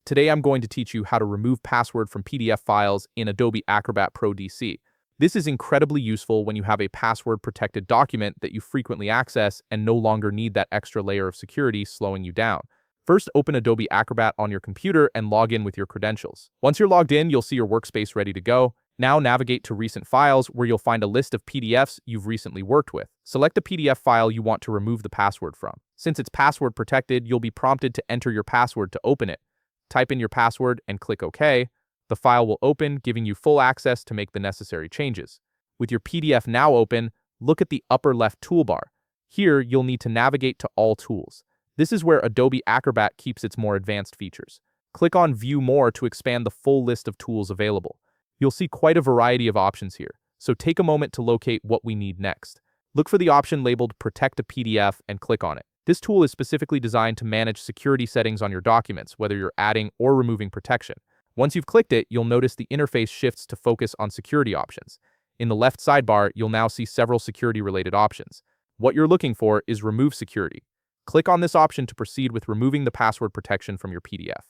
Today I'm going to teach you how to remove password from PDF files in Adobe Acrobat Pro DC. This is incredibly useful when you have a password-protected document that you frequently access and no longer need that extra layer of security slowing you down. First, open Adobe Acrobat on your computer and log in with your credentials. Once you're logged in, you'll see your workspace ready to go. Now navigate to Recent Files, where you'll find a list of PDFs you've recently worked with. Select the PDF file you want to remove the password from. Since it's password protected, you'll be prompted to enter your password to open it. Type in your password and click OK. The file will open, giving you full access to make the necessary changes. With your PDF now open, look at the upper left toolbar. Here, you'll need to navigate to All Tools. This is where Adobe Acrobat keeps its more advanced features. Click on View More to expand the full list of tools available. You'll see quite a variety of options here, so take a moment to locate what we need next. Look for the option labeled Protect a PDF and click on it. This tool is specifically designed to manage security settings on your documents, whether you're adding or removing protection. Once you've clicked it, you'll notice the interface shifts to focus on security options. In the left sidebar, you'll now see several security-related options. What you're looking for is Remove Security. Click on this option to proceed with removing the password protection from your PDF.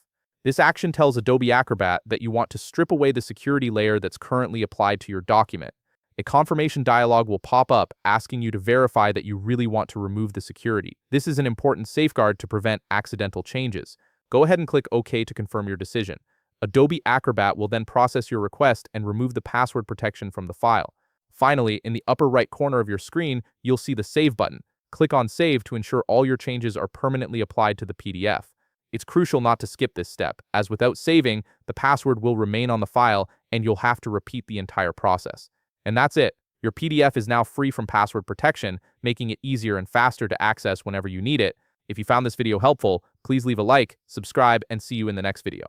This action tells Adobe Acrobat that you want to strip away the security layer that's currently applied to your document. A confirmation dialog will pop up asking you to verify that you really want to remove the security. This is an important safeguard to prevent accidental changes. Go ahead and click OK to confirm your decision. Adobe Acrobat will then process your request and remove the password protection from the file. Finally, in the upper right corner of your screen, you'll see the Save button. Click on Save to ensure all your changes are permanently applied to the PDF. It's crucial not to skip this step, as without saving, the password will remain on the file and you'll have to repeat the entire process. And that's it. Your PDF is now free from password protection, making it easier and faster to access whenever you need it. If you found this video helpful, please leave a like, subscribe, and see you in the next video.